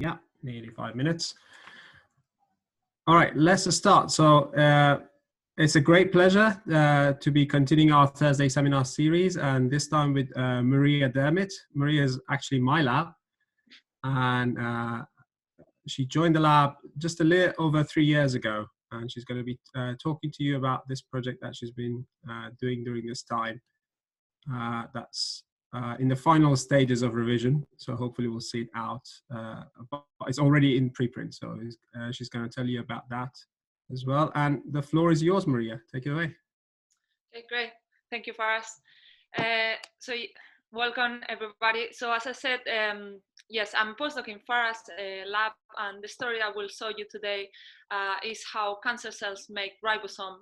Yeah, nearly 5 minutes. All right, let's start. So it's a great pleasure to be continuing our Thursday seminar series, and this time with Maria Dermit. Maria is actually my lab, and she joined the lab just a little over 3 years ago, and she's going to be talking to you about this project that she's been doing during this time. That's in the final stages of revision, so hopefully we'll see it out. But it's already in preprint, so she's going to tell you about that as well. And the floor is yours, Maria. Take it away. Okay, great. Thank you, Faraz. Welcome everybody. So as I said, yes, I'm postdoc in Faraz lab, and the story I will show you today is how cancer cells make ribosome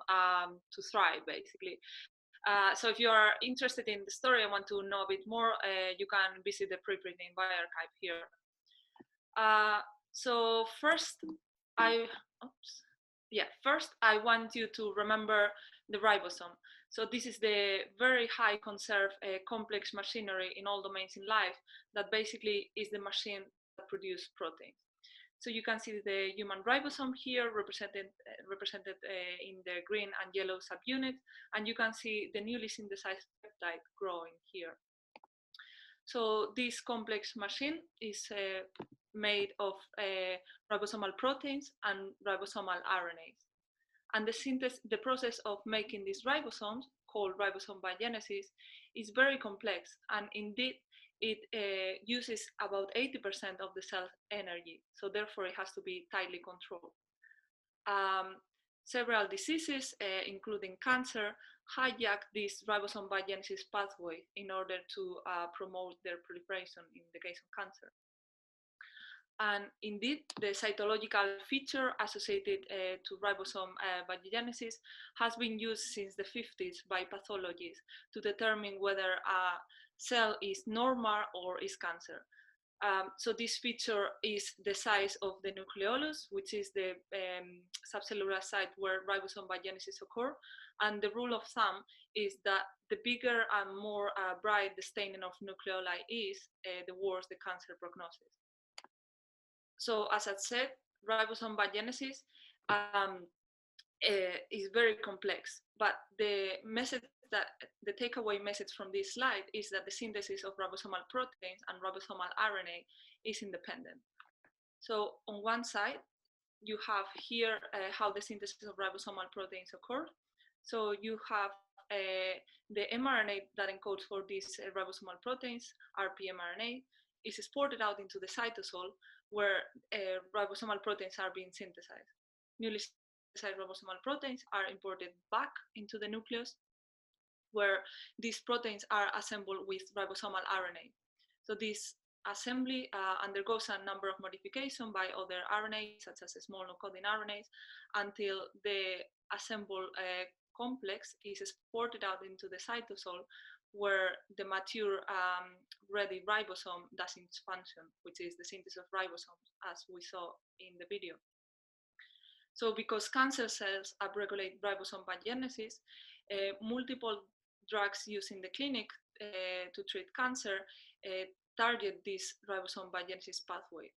to thrive, basically. So if you are interested in the story and want to know a bit more, you can visit the preprint in bioRxiv here. So first I want you to remember the ribosome. So this is the very high conserved complex machinery in all domains in life that basically is the machine that produces proteins. So you can see the human ribosome here represented in the green and yellow subunit, and you can see the newly synthesized peptide growing here. So this complex machine is made of ribosomal proteins and ribosomal RNAs. And the process of making these ribosomes, called ribosome biogenesis, is very complex, and indeed it uses about 80% of the cell's energy, so therefore it has to be tightly controlled. Several diseases, including cancer, hijack this ribosome biogenesis pathway in order to promote their proliferation in the case of cancer. And indeed, the cytological feature associated to ribosome biogenesis has been used since the 50s by pathologists to determine whether a cell is normal or is cancer. So this feature is the size of the nucleolus, which is the subcellular site where ribosome biogenesis occurs. And the rule of thumb is that the bigger and more bright the staining of nucleoli is, the worse the cancer prognosis. So as I said, ribosome biogenesis is very complex, but the takeaway message from this slide is that the synthesis of ribosomal proteins and ribosomal RNA is independent. So on one side, you have here how the synthesis of ribosomal proteins occur. So you have the mRNA that encodes for these ribosomal proteins, rpmRNA, is exported out into the cytosol, where ribosomal proteins are being synthesized. Newly synthesized ribosomal proteins are imported back into the nucleus, where these proteins are assembled with ribosomal RNA. So this assembly undergoes a number of modifications by other RNAs, such as small non-coding RNAs, until the assembled complex is exported out into the cytosol, where the mature ready ribosome does its function, which is the synthesis of ribosomes, as we saw in the video. So because cancer cells upregulate ribosome biogenesis, multiple drugs used in the clinic to treat cancer target this ribosome biogenesis pathway.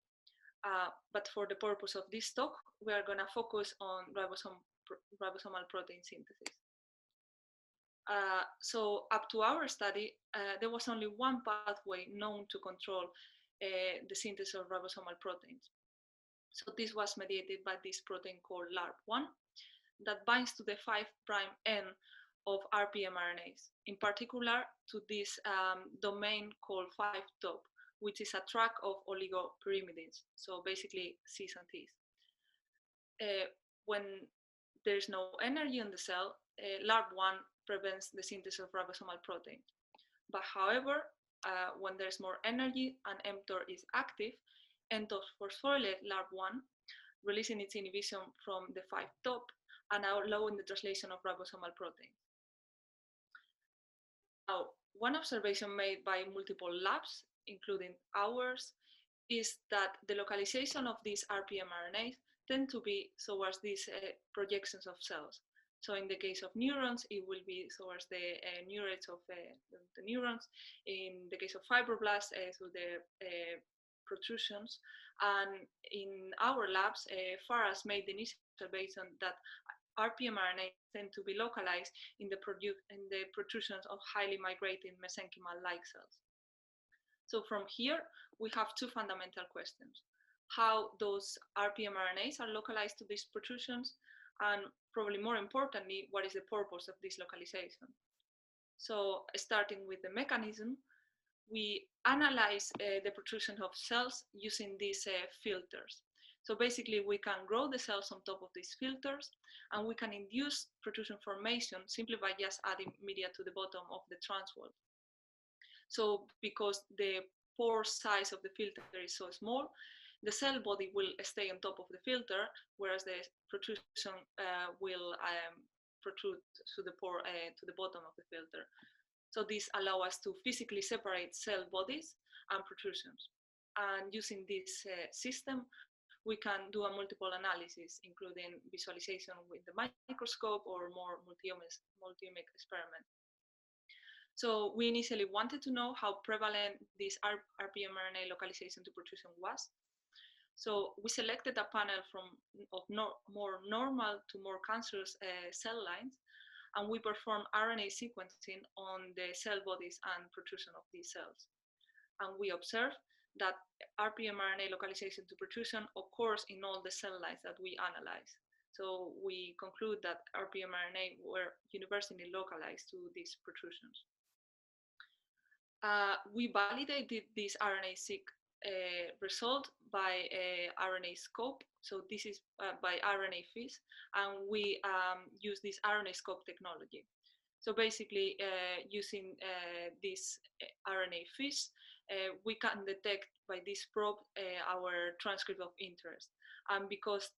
But for the purpose of this talk, we are going to focus on ribosomal protein synthesis. So up to our study, there was only one pathway known to control the synthesis of ribosomal proteins. So this was mediated by this protein called LARP1 that binds to the 5' end of rpmRNAs, in particular to this domain called 5-top, which is a track of oligopyrimidines, so basically Cs and Ts. When there's no energy in the cell, LARP1 prevents the synthesis of ribosomal protein. But however, when there's more energy and mTOR is active, mTOR phosphorylate LARP1, releasing its inhibition from the 5-top and allowing the translation of ribosomal proteins. Now, one observation made by multiple labs, including ours, is that the localization of these rpmRNAs tend to be towards these projections of cells. So in the case of neurons, it will be towards the neurates of the neurons. In the case of fibroblasts, through the protrusions, And in our labs, Faras made the initial based on that rpmRNA tend to be localized in the protrusions of highly migrating mesenchymal-like cells. So from here, we have two fundamental questions: how those rpmRNAs are localized to these protrusions, and probably more importantly, what is the purpose of this localization? So starting with the mechanism, we analyze the protrusion of cells using these filters. So basically, we can grow the cells on top of these filters, and we can induce protrusion formation simply by just adding media to the bottom of the transwall. So because the pore size of the filter is so small, the cell body will stay on top of the filter, whereas the protrusion will protrude to the pore to the bottom of the filter. So this allows us to physically separate cell bodies and protrusions. And using this system, we can do a multiple analysis, including visualization with the microscope or more multi-omic experiment. So we initially wanted to know how prevalent this rpmRNA localization to protrusion was. So we selected a panel of more normal to more cancerous cell lines, and we performed RNA sequencing on the cell bodies and protrusion of these cells. And we observed that rpmRNA localization to protrusion occurs in all the cell lines that we analyze. So we conclude that rpmRNA were universally localized to these protrusions. We validated this RNA-seq result by RNA-scope. So this is by RNA-Fizz, and we use this RNA-scope technology. So basically, using this RNA-Fizz, we can detect by this probe our transcript of interest. And because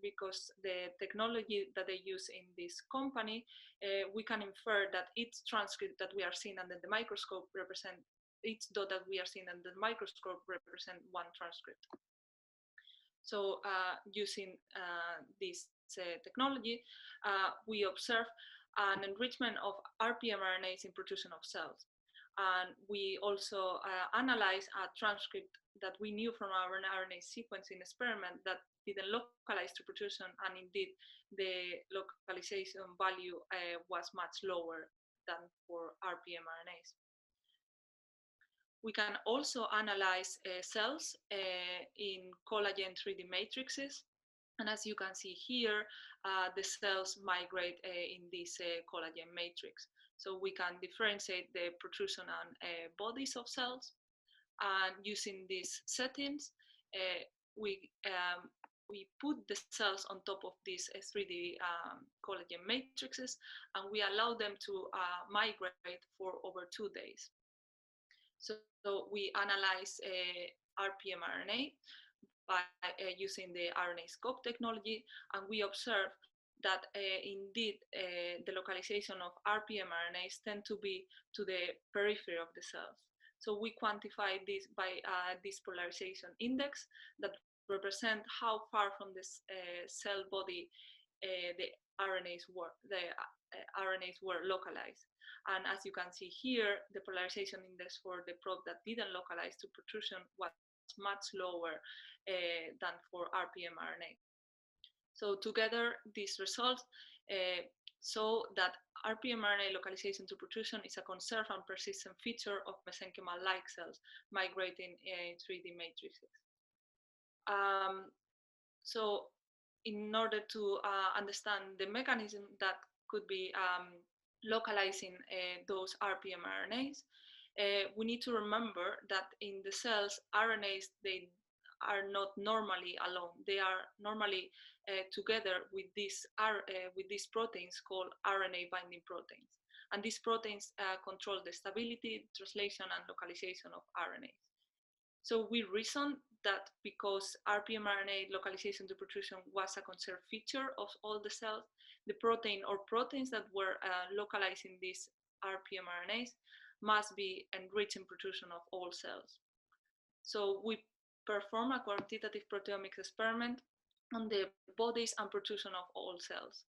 because the technology that they use in this company, we can infer that each transcript that we are seeing under the microscope each dot that we are seeing under the microscope represent one transcript. So using this technology, we observe an enrichment of rpmRNAs in protrusion of cells. And we also analyze a transcript that we knew from our RNA sequencing experiment that didn't localize to protrusion, and indeed the localization value was much lower than for rpmRNAs. We can also analyze cells in collagen 3D matrices. And as you can see here, the cells migrate in this collagen matrix. So we can differentiate the protrusion and bodies of cells. And using these settings, we put the cells on top of these 3D collagen matrices, and we allow them to migrate for over 2 days. So we analyze rpmRNA by using the RNA-scope technology, and we observe that indeed the localization of rpmRNAs tend to be to the periphery of the cells. So we quantify this by this polarization index that represent how far from this cell body the RNAs were localized. And as you can see here, the polarization index for the probe that didn't localize to protrusion was much lower than for rpmRNA. So together, these results show that rpmRNA localization to protrusion is a conserved and persistent feature of mesenchymal-like cells migrating in 3D matrices. So in order to understand the mechanism that could be localizing those rpmRNAs, we need to remember that in the cells, RNAs, they are not normally alone. They are normally together with these proteins called RNA binding proteins. And these proteins control the stability, translation, and localization of RNAs. So we reason that because rpmRNA localization to protrusion was a conserved feature of all the cells, the protein or proteins that were localizing these rpmRNAs must be enriched in protrusion of all cells. So we perform a quantitative proteomics experiment on the bodies and protrusion of all cells.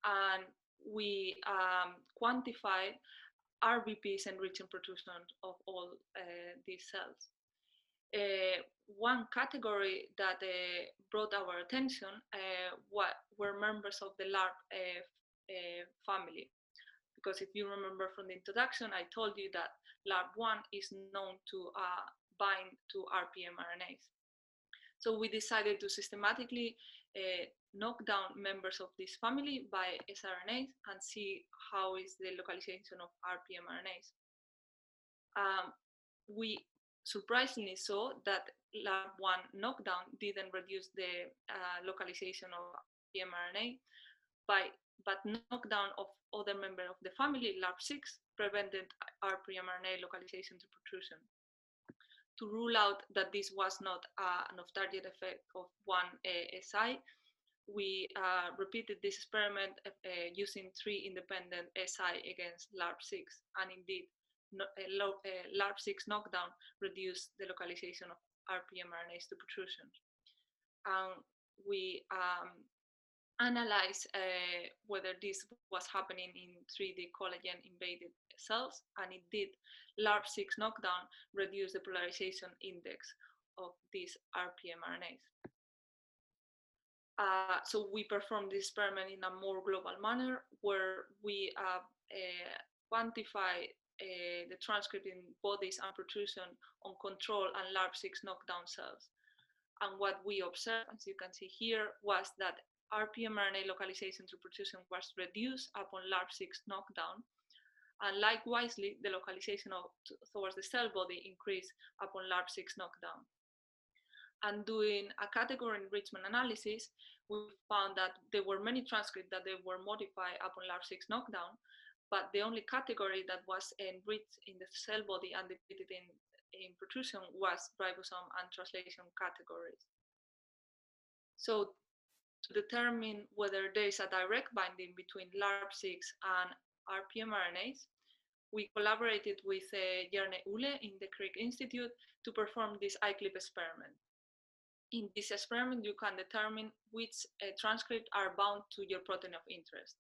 And we quantified RBPs enriching protrusion of all these cells. One category that brought our attention were members of the LARP family. Because if you remember from the introduction, I told you that LARP1 is known to bind to RPM RNAs. So we decided to systematically knock down members of this family by sRNAs and see how is the localization of RPM RNAs. We surprisingly saw that LARP1 knockdown didn't reduce the localization of RPM RNA, but knockdown of other member of the family, LARP6, prevented RPM RNA localization to protrusion. To rule out that this was not an off-target effect of one SI, we repeated this experiment using 3 independent SI against LARP6, and indeed, LARP6 knockdown reduced the localization of RPM RNAs to protrusion. We analyzed whether this was happening in 3D collagen invaded cells, and it did. LARP6 knockdown reduced the polarization index of these RPM RNAs. So we performed this experiment in a more global manner, where we quantify the transcript in bodies and protrusion on control and LARP6 knockdown cells. And what we observed, as you can see here, was that RPM RNA localization to protrusion was reduced upon LARP6 knockdown, and likewise, the localization towards the cell body increased upon LARP6 knockdown. And doing a category enrichment analysis, we found that there were many transcripts that they were modified upon LARP6 knockdown, but the only category that was enriched in the cell body and depleted in protrusion was ribosome and translation categories. So to determine whether there is a direct binding between LARP6 and RPM RNAs, we collaborated with Jerne Uhle in the Crick Institute to perform this iClip experiment. In this experiment, you can determine which transcripts are bound to your protein of interest.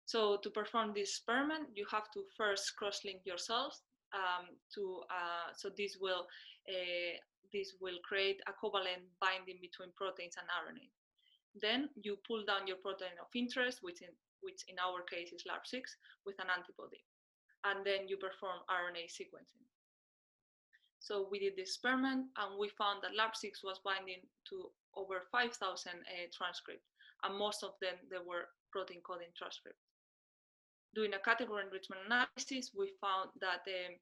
So to perform this experiment, you have to first cross-link your cells. So this will create a covalent binding between proteins and RNA. Then you pull down your protein of interest, which in our case is LARP6, with an antibody. And then you perform RNA sequencing. So we did this experiment, and we found that LARP6 was binding to over 5,000 transcripts, and most of them, they were protein coding transcripts. Doing a category enrichment analysis, we found that the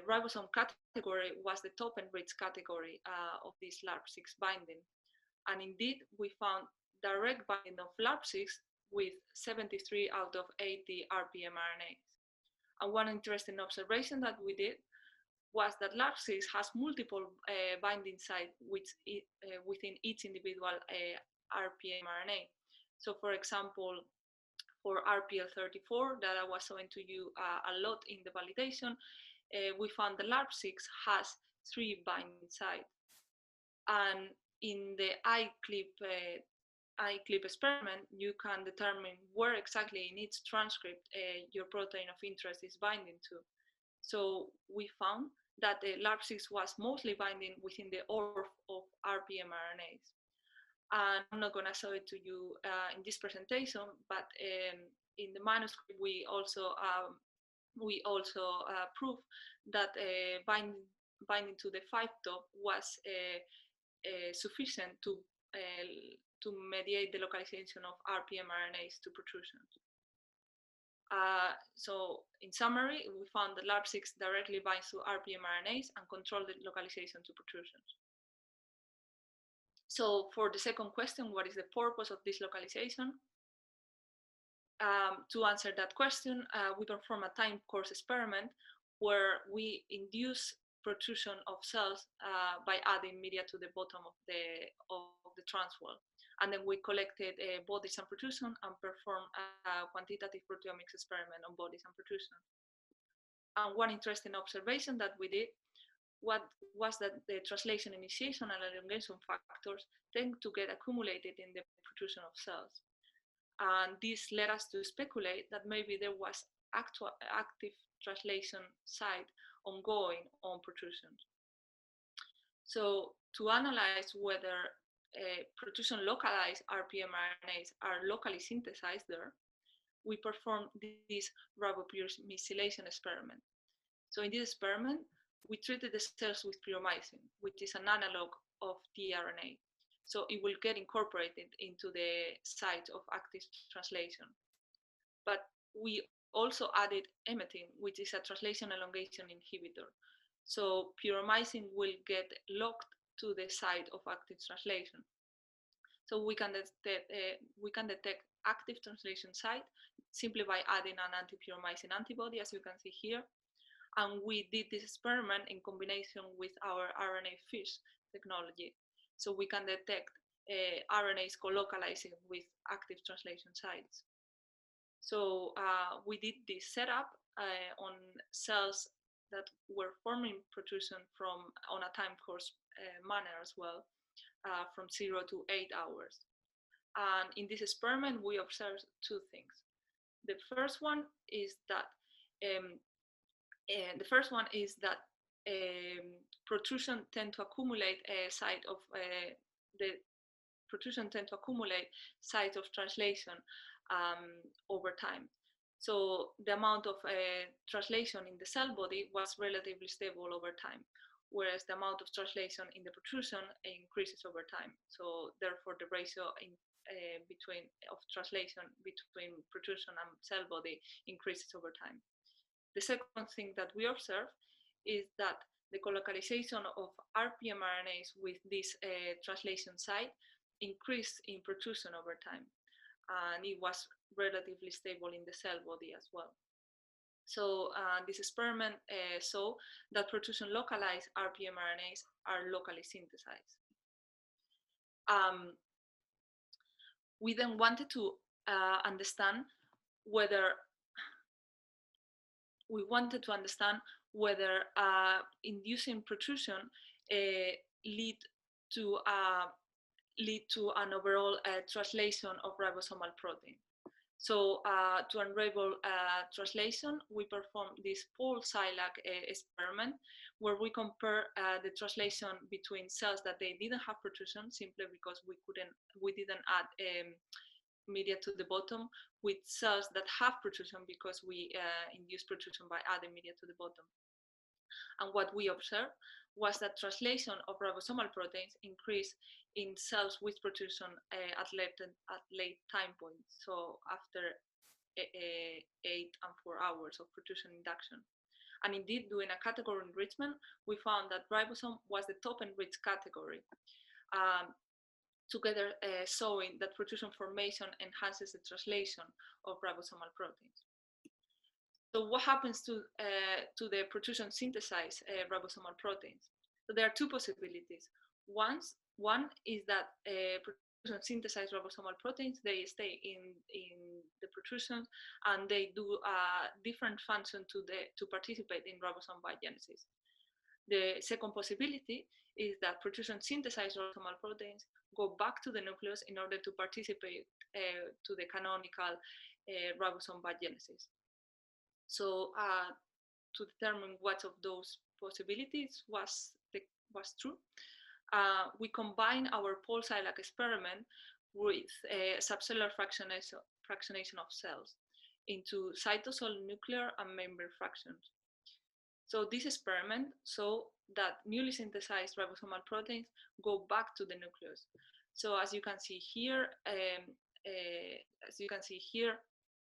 ribosome category was the top enriched category of this LARP6 binding. And indeed, we found direct binding of LARP6 with 73 out of 80 RPM RNAs. And one interesting observation that we did was that LARP6 has multiple binding sites within each individual RPM RNA. So for example, for RPL34 that I was showing to you a lot in the validation, we found the LARP6 has 3 binding sites. And in the iClip experiment, you can determine where exactly in each transcript your protein of interest is binding to. So we found that the LARP6 was mostly binding within the ORF of RPM RNAs. And I'm not going to show it to you in this presentation, but in the manuscript we also proved that binding to the 5' was sufficient to mediate the localization of RPM RNAs to protrusions. So in summary, we found that LARP6 directly binds to RPM RNAs and control the localization to protrusions. So for the second question, what is the purpose of this localization? To answer that question, we perform a time course experiment where we induce protrusion of cells by adding media to the bottom of the transwall. And then we collected bodies and protrusion and performed a quantitative proteomics experiment on bodies and protrusion. And one interesting observation that we did was that the translation initiation and elongation factors tend to get accumulated in the protrusion of cells. And this led us to speculate that maybe there was active translation site ongoing on protrusions. So to analyze whether protrusion localized RPM RNAs are locally synthesized there, we performed this ribopyrimidylation experiment. So in this experiment, we treated the cells with pyrimycin, which is an analog of tRNA. So it will get incorporated into the site of active translation. But we also added emetin, which is a translation elongation inhibitor. So pyrimycin will get locked to the site of active translation. So we can detect active translation site simply by adding an anti-pyrimycin antibody, as you can see here. And we did this experiment in combination with our RNA-FISH technology. So we can detect RNAs co-localizing with active translation sites. So we did this setup on cells that were forming protrusion on a time course manner as well, from 0 to 8 hours. And in this experiment, we observed two things. The first one is that protrusion tend to accumulate site of translation over time. So the amount of translation in the cell body was relatively stable over time, whereas the amount of translation in the protrusion increases over time. So therefore, the ratio of translation between protrusion and cell body increases over time. The second thing that we observe is that the colocalization of RPM RNAs with this translation site increased in protrusion over time, and it was relatively stable in the cell body as well. So this experiment saw that protrusion localized RPM RNAs are locally synthesized. We then wanted to understand whether inducing protrusion lead to an overall translation of ribosomal protein. So to unravel translation, we performed this Paul Silak experiment where we compare the translation between cells that they didn't have protrusion simply because we didn't add media to the bottom with cells that have protrusion because we induce protrusion by adding media to the bottom. And what we observed was that translation of ribosomal proteins increased in cells with protrusion at late time points, so after 8 and 4 hours of protrusion induction. And indeed, doing a category enrichment, we found that ribosome was the top enriched category, together showing that protrusion formation enhances the translation of ribosomal proteins. So what happens to the protrusion synthesized ribosomal proteins? So there are two possibilities. One is that protrusion synthesized ribosomal proteins, they stay in the protrusion and they do a different function to participate in ribosome biogenesis. The second possibility is that protrusion synthesized ribosomal proteins go back to the nucleus in order to participate to the canonical ribosome biogenesis. So to determine what of those possibilities was true, we combine our Paul Silak experiment with subcellular fractionation of cells into cytosol, nuclear, and membrane fractions. So this experiment saw that newly synthesized ribosomal proteins go back to the nucleus. So as you can see here,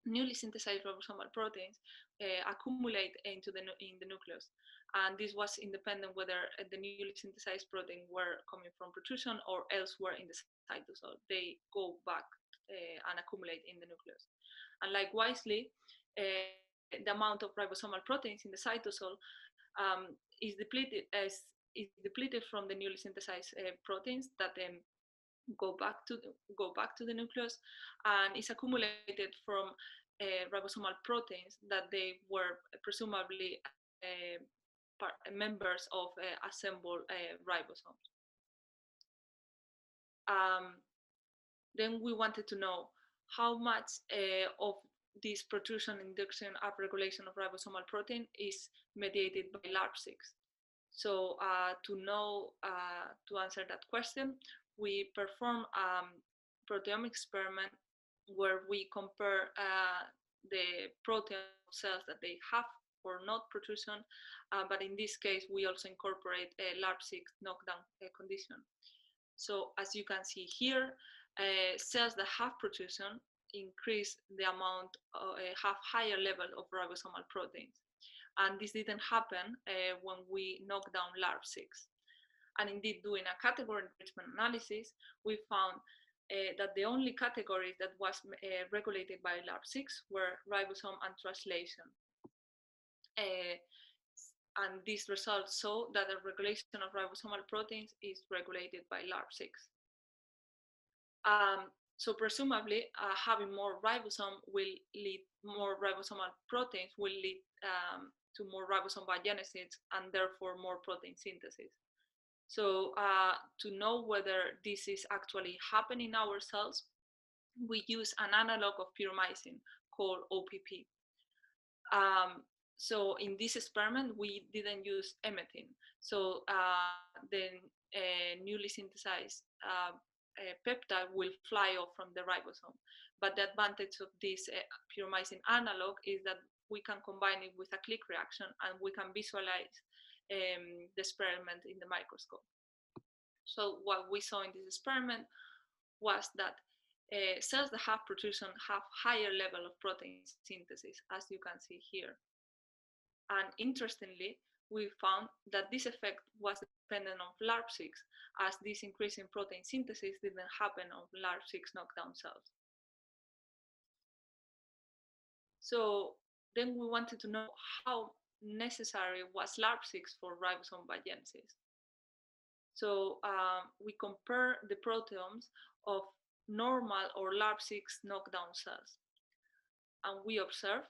newly synthesized ribosomal proteins accumulate in the nucleus, and this was independent whether the newly synthesized protein were coming from protrusion or elsewhere in the cytosol. They go back and accumulate in the nucleus. And likewisely, the amount of ribosomal proteins in the cytosol is depleted from the newly synthesized proteins that go back to the nucleus, and is accumulated from ribosomal proteins that they were presumably members of assembled ribosomes. Then we wanted to know how much of this protrusion induction upregulation of ribosomal protein is mediated by LARP6. So to answer that question, we perform proteomic experiment where we compare the protein cells that they have or not protrusion, but in this case, we also incorporate a LARP6 knockdown condition. So as you can see here, cells that have protrusion increase the amount, have higher level of ribosomal proteins. And this didn't happen when we knocked down LARP6. And indeed, doing a category enrichment analysis, we found that the only categories that was regulated by LARP6 were ribosome and translation. And these results show that the regulation of ribosomal proteins is regulated by LARP6. So presumably, having more ribosome will lead, more ribosomal proteins will lead to more ribosome biogenesis and therefore more protein synthesis. So to know whether this is actually happening in our cells, we use an analog of pyromycin called OPP. So in this experiment, we didn't use emethine. So the newly synthesized peptide will fly off from the ribosome. But the advantage of this pyromycin analog is that we can combine it with a click reaction and we can visualize the experiment in the microscope. So what we saw in this experiment was that cells that have protrusion have higher level of protein synthesis, as you can see here. And interestingly, we found that this effect was dependent on LARP6, as this increase in protein synthesis didn't happen on LARP6 knockdown cells. So then we wanted to know how necessary was LARP6 for ribosome biogenesis. So we compare the proteomes of normal or LARP6 knockdown cells. And we observed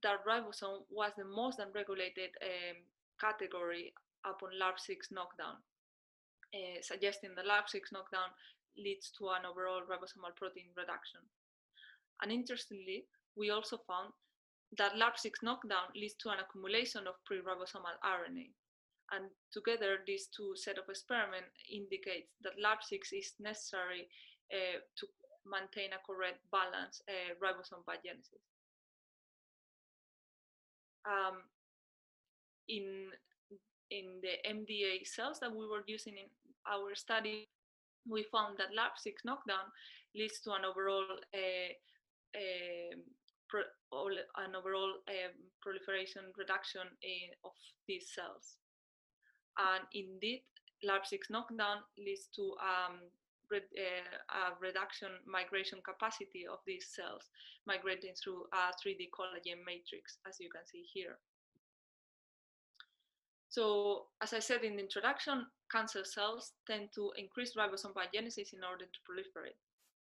that ribosome was the most unregulated category upon LARP6 knockdown, suggesting that LARP6 knockdown leads to an overall ribosomal protein reduction. And interestingly, we also found that LARP6 knockdown leads to an accumulation of pre-ribosomal RNA. And together, these two set of experiments indicate that LARP6 is necessary to maintain a correct balance ribosome biogenesis. In the MDA cells that we were using in our study, we found that LARP6 knockdown leads to an overall proliferation reduction of these cells. And indeed, LARP6 knockdown leads to a reduction migration capacity of these cells, migrating through a 3D collagen matrix, as you can see here. So, as I said in the introduction, cancer cells tend to increase ribosome biogenesis in order to proliferate.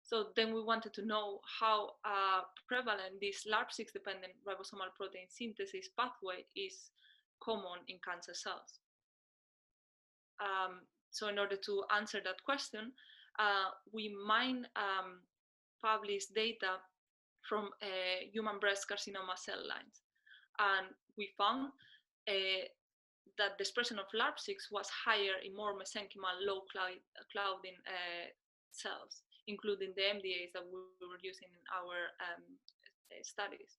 So then we wanted to know how prevalent this LARP6 dependent ribosomal protein synthesis pathway is common in cancer cells. So in order to answer that question, we mine published data from human breast carcinoma cell lines. And we found that the expression of LARP6 was higher in more mesenchymal low clouding cells, including the MDAs that we were using in our studies.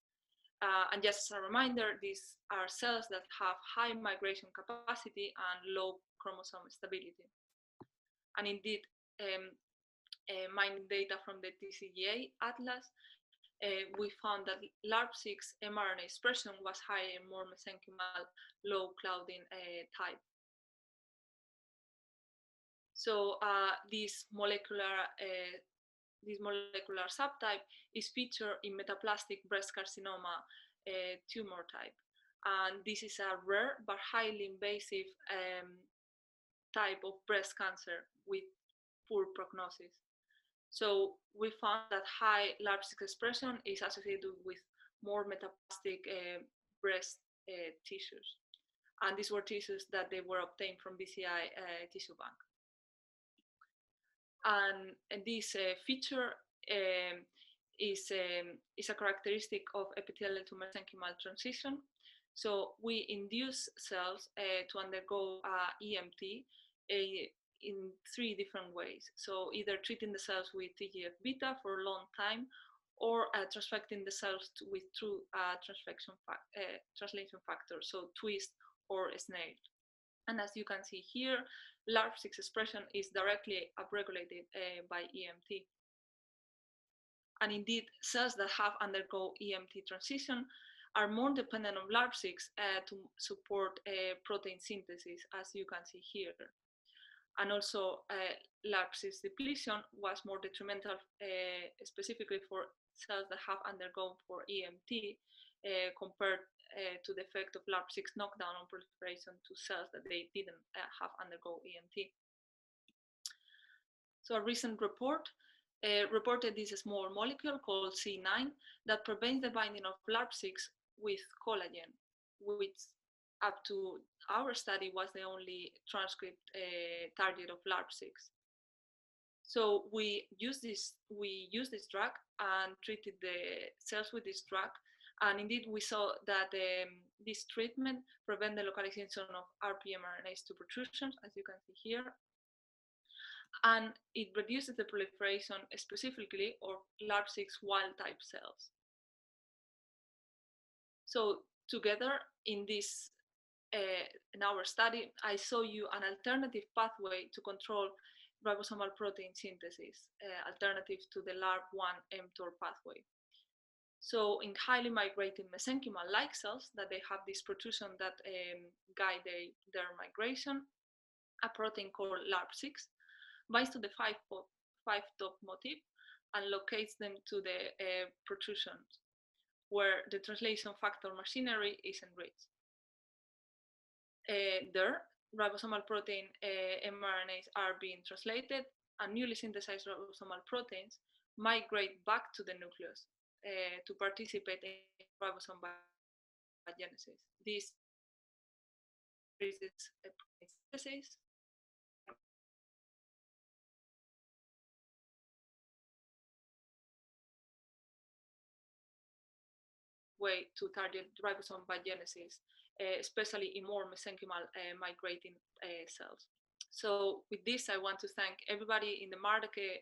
And just as a reminder, these are cells that have high migration capacity and low chromosome stability. And indeed, mining data from the TCGA atlas, we found that LARP6 mRNA expression was higher in more mesenchymal low clouding type. So this molecular subtype is featured in metaplastic breast carcinoma tumor type. And this is a rare but highly invasive type of breast cancer with poor prognosis. So we found that high LARP6 expression is associated with more metaplastic breast tissues. And these were tissues that they were obtained from BCI tissue bank. And this feature is a characteristic of epithelial to mesenchymal transition. So we induce cells to undergo EMT in 3 different ways. So either treating the cells with TGF-beta for a long time, or transfecting the cells with true translation factor, so twist or snail. And as you can see here, LARP6 expression is directly upregulated by EMT. And indeed, cells that have undergone EMT transition are more dependent on LARP6 to support protein synthesis, as you can see here. And also, LARP6 depletion was more detrimental specifically for cells that have undergone for EMT compared to the effect of LARP6 knockdown on proliferation to cells that they didn't have undergone EMT. So a recent report reported this small molecule called C9 that prevents the binding of LARP6 with collagen, which up to our study was the only transcript target of LARP6. So we used this drug and treated the cells with this drug, and indeed we saw that this treatment prevents the localization of RP mRNAs to protrusions, as you can see here, and it reduces the proliferation specifically of LARP6 wild type cells. So together in this in our study, I show you an alternative pathway to control ribosomal protein synthesis, alternative to the LARP1-mTOR pathway. So in highly migrating mesenchymal-like cells that they have this protrusion that guide their migration, a protein called LARP6 binds to the 5-top motif and locates them to the protrusions, where the translation factor machinery is enriched. There, ribosomal protein mRNAs are being translated, and newly synthesized ribosomal proteins migrate back to the nucleus to participate in ribosome biogenesis. This increases protein synthesis, way to target ribosome biogenesis, especially in more mesenchymal migrating cells. So with this, I want to thank everybody in the Marke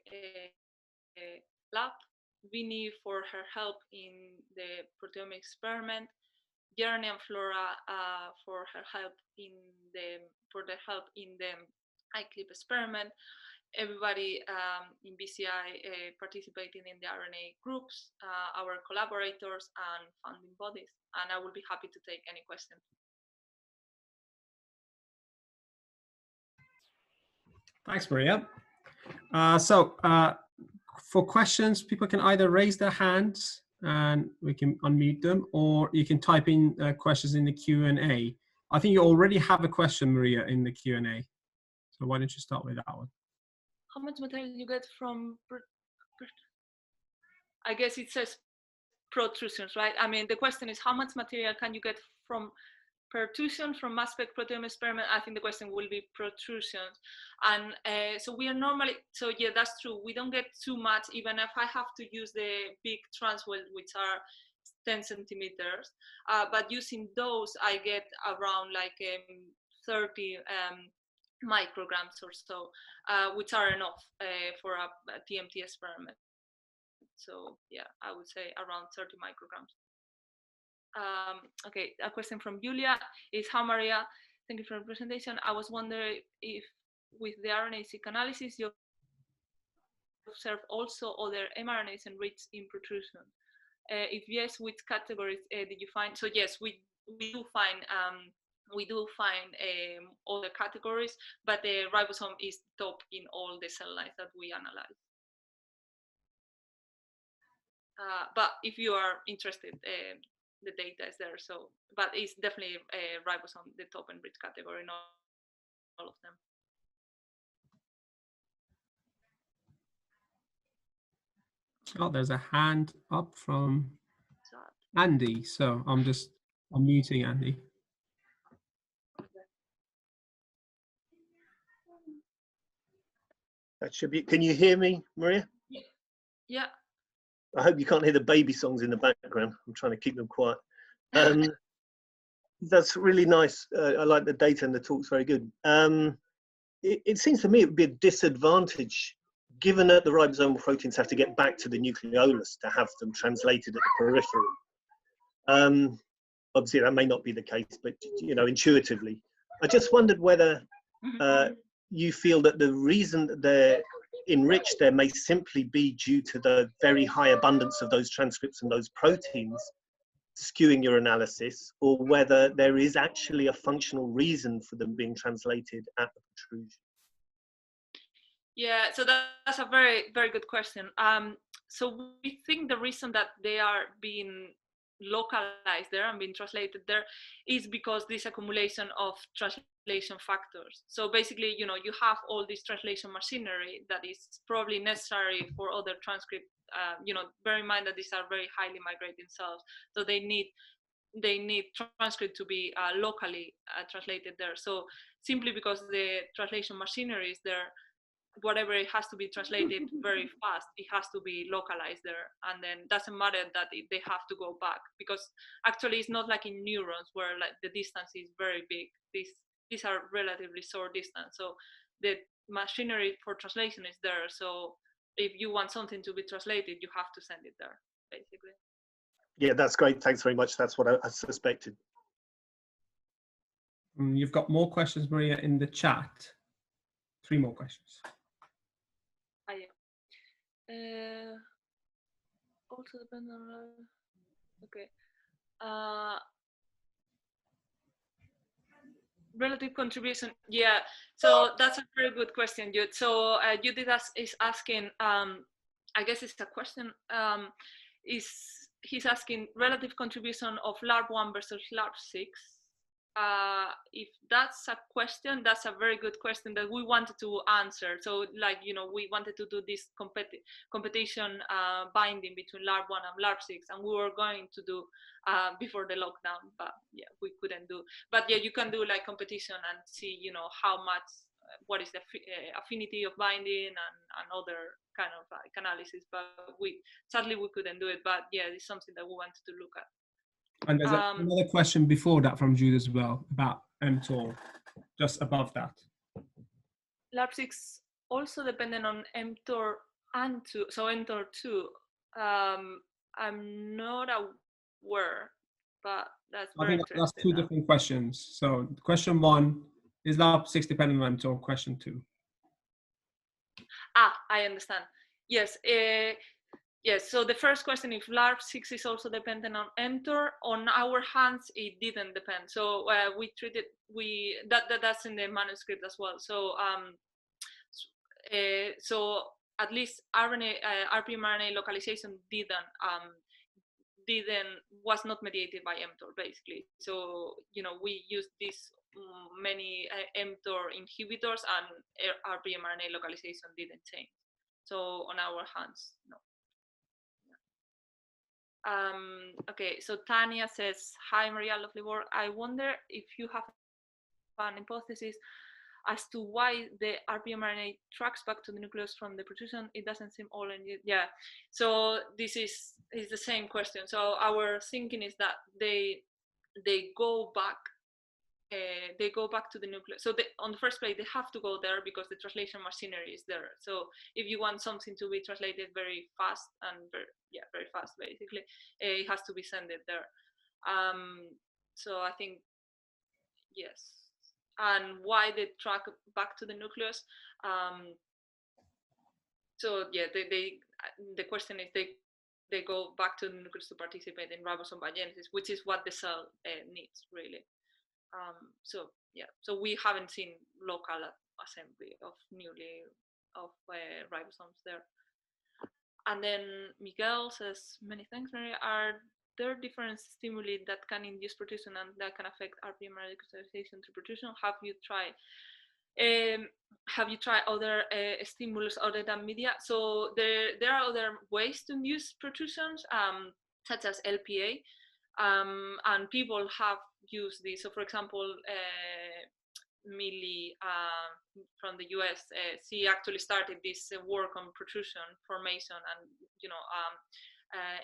lab, Vinny for her help in the proteomic experiment, Jeremy and Flora for her help in the iClip experiment, everybody in BCI participating in the RNA groups, our collaborators and funding bodies, and I will be happy to take any questions. Thanks, Maria. For questions, people can either raise their hands and we can unmute them, or you can type in questions in the Q&A. I think you already have a question, Maria, in the Q&A. So why don't you start with that one? How much material you get from, I guess it says protrusions, right? I mean, the question is how much material can you get from protrusion from mass spec proteome experiment? I think the question will be protrusions. And so we are normally, so yeah, that's true. We don't get too much, even if I have to use the big transwell, which are 10 centimeters. But using those, I get around like 30 micrograms or so, which are enough for a TMT experiment. So yeah, I would say around 30 micrograms. Okay, a question from Julia is, how Maria, thank you for the presentation. I was wondering if with the RNA-seq analysis you observe also other mRNAs enriched in protrusion. If yes, which categories did you find? So yes, we do find other categories, but the ribosome is top in all the cell lines that we analyze. But if you are interested, the data is there. So, but it's definitely ribosome, the top enriched category, not all of them. Oh, there's a hand up from Andy. So I'm muting Andy. That should be. Can you hear me, Maria? Yeah. I hope you can't hear the baby songs in the background. I'm trying to keep them quiet. That's really nice. I like the data and the talk's very good. It seems to me it would be a disadvantage, given that the ribosomal proteins have to get back to the nucleolus to have them translated at the periphery. Obviously, that may not be the case, but intuitively, I just wondered whether you feel that the reason that they're enriched there may simply be due to the very high abundance of those transcripts and those proteins skewing your analysis, or whether there is actually a functional reason for them being translated at the protrusion. Yeah, so that's a very, very good question. So we think the reason that they are being localized there and being translated there is because this accumulation of translation factors. So basically, you have all this translation machinery that is probably necessary for other transcript. Bear in mind that these are very highly migrating cells, so they need transcript to be locally translated there. So simply because the translation machinery is there, whatever it has to be translated very fast, it has to be localized there, and then doesn't matter that they have to go back, because actually it's not like in neurons where like the distance is very big. These are relatively short distance, so the machinery for translation is there. So if you want something to be translated, you have to send it there, basically. Yeah, that's great. Thanks very much. That's what I suspected. You've got more questions, Maria, in the chat. 3 more questions. Yeah. Also depends on okay. Relative contribution. Yeah. So that's a very good question, Jude. So Jude is asking. I guess it's a question. He's asking relative contribution of LARP1 versus LARP6. If that's a question, that's a very good question that we wanted to answer. So we wanted to do this competition binding between LARP1 and LARP6, and we were going to do before the lockdown, but yeah, we couldn't do. But yeah, you can do like competition and see how much, what is the affinity of binding and other kind of analysis, but sadly we couldn't do it. But yeah, it's something that we wanted to look at. And there's another question before that from Jude as well about mTOR, just above that. LARP6 also dependent on mTOR and 2, so mTOR 2. I'm not aware, but that's very interesting. That's 2 different questions. So question 1, is LARP6 dependent on mTOR? Question 2. I understand. Yes. Yes, so the first question, if LARP6 is also dependent on mTOR, on our hands it didn't depend. So we treated that's in the manuscript as well. So so at least RPMRNA localization was not mediated by mTOR basically. So we used these many mTOR inhibitors, and RPMRNA localization didn't change. So on our hands, no. Okay, so Tanya says, hi Maria, lovely work. I wonder if you have an hypothesis as to why the RPMRNA tracks back to the nucleus from the protrusion. It doesn't seem all in it. Yeah, so this is the same question. So our thinking is that they go back. They go back to the nucleus. So on the first place, they have to go there because the translation machinery is there. So if you want something to be translated very fast and very fast, basically, it has to be sent there. So I think yes. And why they track back to the nucleus? So yeah, the question is they go back to the nucleus to participate in ribosome biogenesis, which is what the cell needs really. So yeah, so we haven't seen local assembly of ribosomes there. And then Miguel says, many thanks, Mary. Are there different stimuli that can induce protrusion and that can affect RPMRNA crystallization through protrusion? Have you tried other stimulus other than media? So there are other ways to induce protrusions, such as LPA. And people have used this. So for example, Millie from the US, she actually started this work on protrusion formation, and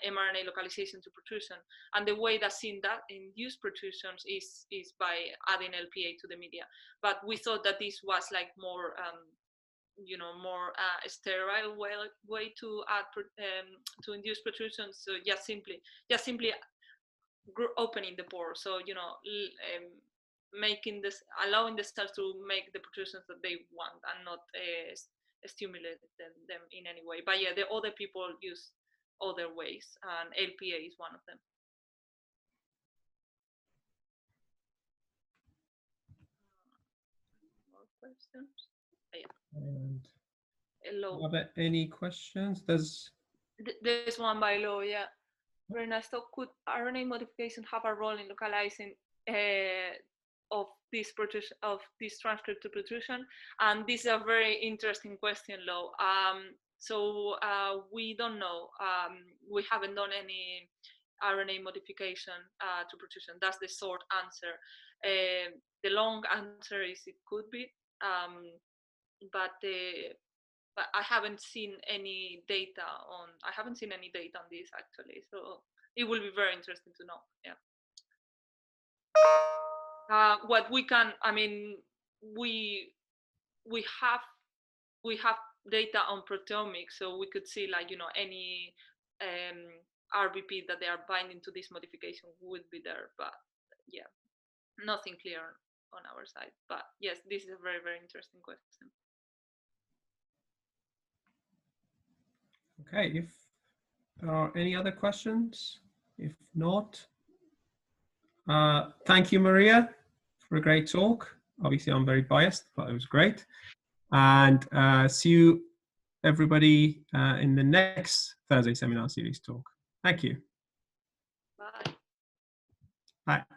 mRNA localization to protrusion. And the way that's seen that induced protrusions is by adding LPA to the media. But we thought that this was like more, more sterile way to add to induce protrusions. So just simply opening the pore. So making this, allowing the cells to make the protrusions that they want and not stimulate them in any way. But yeah, the other people use other ways, and LPA is one of them. More questions? Yeah. And Hello. are there any questions? There's one by Law, yeah. Ernesto, could RNA modification have a role in localizing of this transcript to protrusion? And this is a very interesting question, Law. So we don't know. We haven't done any RNA modification to protrusion. That's the short answer. The long answer is it could be, but I haven't seen any data on. I haven't seen any data on this actually. So it will be very interesting to know. Yeah. What we can, I mean, we have data on proteomics, so we could see like any RBP that they are binding to this modification would be there, but yeah, nothing clear on our side. But yes, this is a very, very interesting question. Okay, if there are any other questions, if not, thank you, Maria, for a great talk. Obviously, I'm very biased, but it was great. And see you, everybody, in the next Thursday Seminar Series talk. Thank you. Bye. Bye.